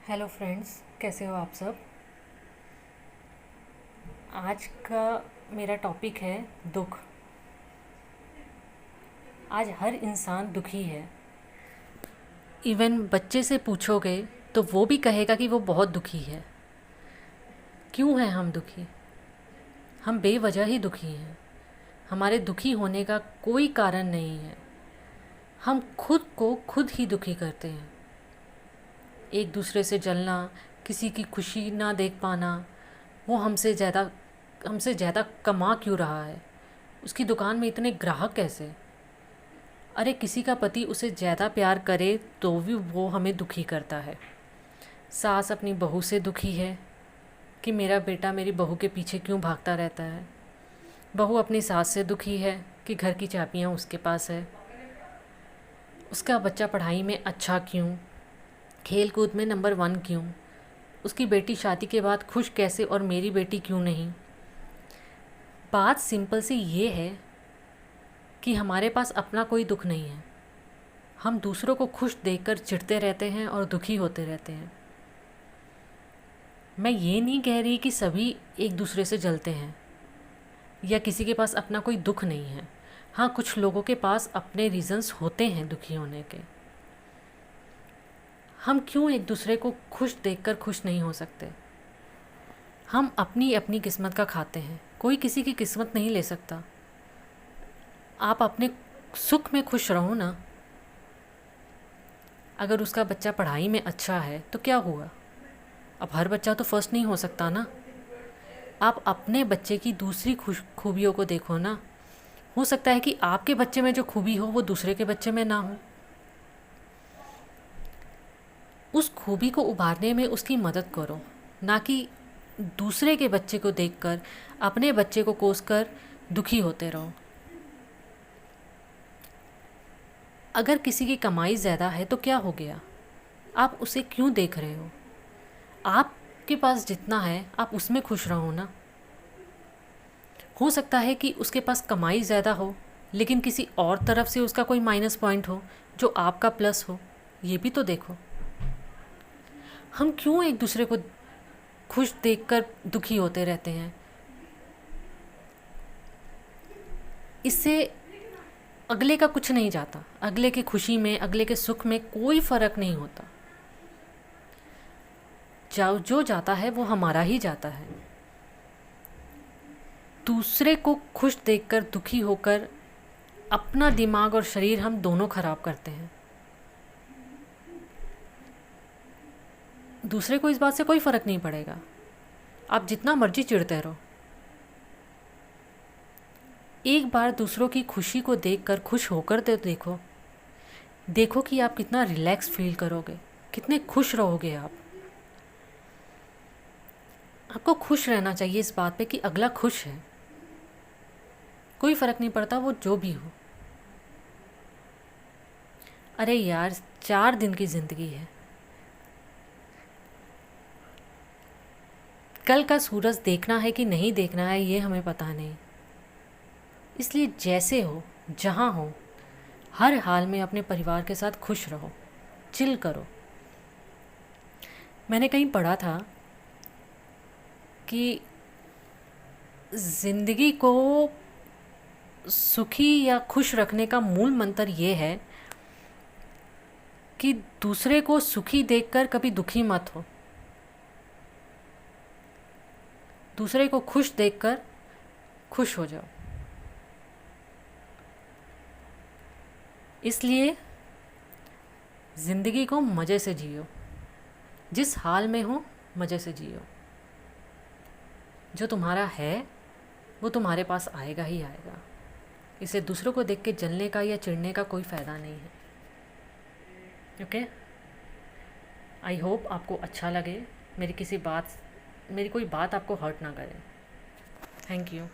Hello friends, कैसे हो आप सब। आज का मेरा टॉपिक है दुख। आज हर इंसान दुखी है। इवन बच्चे से पूछोगे तो वो भी कहेगा कि वो बहुत दुखी है। क्यों हैं हम दुखी? हम बेवजह ही दुखी हैं। हमारे दुखी होने का कोई कारण नहीं है। हम खुद को खुद ही दुखी करते हैं। एक दूसरे से जलना, किसी की खुशी ना देख पाना, वो हमसे ज़्यादा कमा क्यों रहा है, उसकी दुकान में इतने ग्राहक कैसे। अरे किसी का पति उसे ज़्यादा प्यार करे तो भी वो हमें दुखी करता है। सास अपनी बहू से दुखी है कि मेरा बेटा मेरी बहू के पीछे क्यों भागता रहता है। बहू अपनी सास से दुखी है कि घर की चाबियाँ उसके पास है। उसका बच्चा पढ़ाई में अच्छा क्यों, खेल कूद में नंबर 1 क्यों, उसकी बेटी शादी के बाद खुश कैसे और मेरी बेटी क्यों नहीं। बात सिंपल सी ये है कि हमारे पास अपना कोई दुख नहीं है। हम दूसरों को खुश देखकर चिढ़ते रहते हैं और दुखी होते रहते हैं। मैं ये नहीं कह रही कि सभी एक दूसरे से जलते हैं या किसी के पास अपना कोई दुख नहीं है। हाँ, कुछ लोगों के पास अपने रीज़न्स होते हैं दुखी होने के। हम क्यों एक दूसरे को खुश देखकर खुश नहीं हो सकते? हम अपनी अपनी किस्मत का खाते हैं, कोई किसी की किस्मत नहीं ले सकता। आप अपने सुख में खुश रहो ना। अगर उसका बच्चा पढ़ाई में अच्छा है तो क्या हुआ? अब हर बच्चा तो फर्स्ट नहीं हो सकता ना। आप अपने बच्चे की दूसरी खूबियों को देखो ना। हो सकता है कि आपके बच्चे में जो खूबी हो वो दूसरे के बच्चे में ना हो। उस खूबी को उभारने में उसकी मदद करो, ना कि दूसरे के बच्चे को देखकर अपने बच्चे को कोसकर दुखी होते रहो। अगर किसी की कमाई ज़्यादा है तो क्या हो गया? आप उसे क्यों देख रहे हो? आपके पास जितना है आप उसमें खुश रहो ना। हो सकता है कि उसके पास कमाई ज़्यादा हो लेकिन किसी और तरफ से उसका कोई माइनस पॉइंट हो जो आपका प्लस हो। ये भी तो देखो। हम क्यों एक दूसरे को खुश देखकर दुखी होते रहते हैं? इससे अगले का कुछ नहीं जाता। अगले की खुशी में, अगले के सुख में कोई फ़र्क नहीं होता। जो जाता है वो हमारा ही जाता है। दूसरे को खुश देखकर दुखी होकर अपना दिमाग और शरीर हम दोनों खराब करते हैं। दूसरे को इस बात से कोई फ़र्क नहीं पड़ेगा। आप जितना मर्जी चिढ़ते रहो। एक बार दूसरों की खुशी को देखकर खुश होकर तो देखो। देखो कि आप कितना रिलैक्स फील करोगे, कितने खुश रहोगे आप। आपको खुश रहना चाहिए इस बात पे कि अगला खुश है। कोई फ़र्क नहीं पड़ता वो जो भी हो। अरे यार, 4 दिन की ज़िंदगी है। कल का सूरज देखना है कि नहीं देखना है ये हमें पता नहीं। इसलिए जैसे हो, जहाँ हो, हर हाल में अपने परिवार के साथ खुश रहो, चिल करो। मैंने कहीं पढ़ा था कि ज़िंदगी को सुखी या खुश रखने का मूल मंत्र ये है कि दूसरे को सुखी देखकर कभी दुखी मत हो। दूसरे को खुश देखकर खुश हो जाओ। इसलिए ज़िंदगी को मज़े से जियो। जिस हाल में हो मज़े से जियो। जो तुम्हारा है वो तुम्हारे पास आएगा ही आएगा। इसे दूसरों को देख के जलने का या चिढ़ने का कोई फ़ायदा नहीं है। ओके, आई होप आपको अच्छा लगे। मेरी कोई बात आपको हर्ट ना करे। Thank you.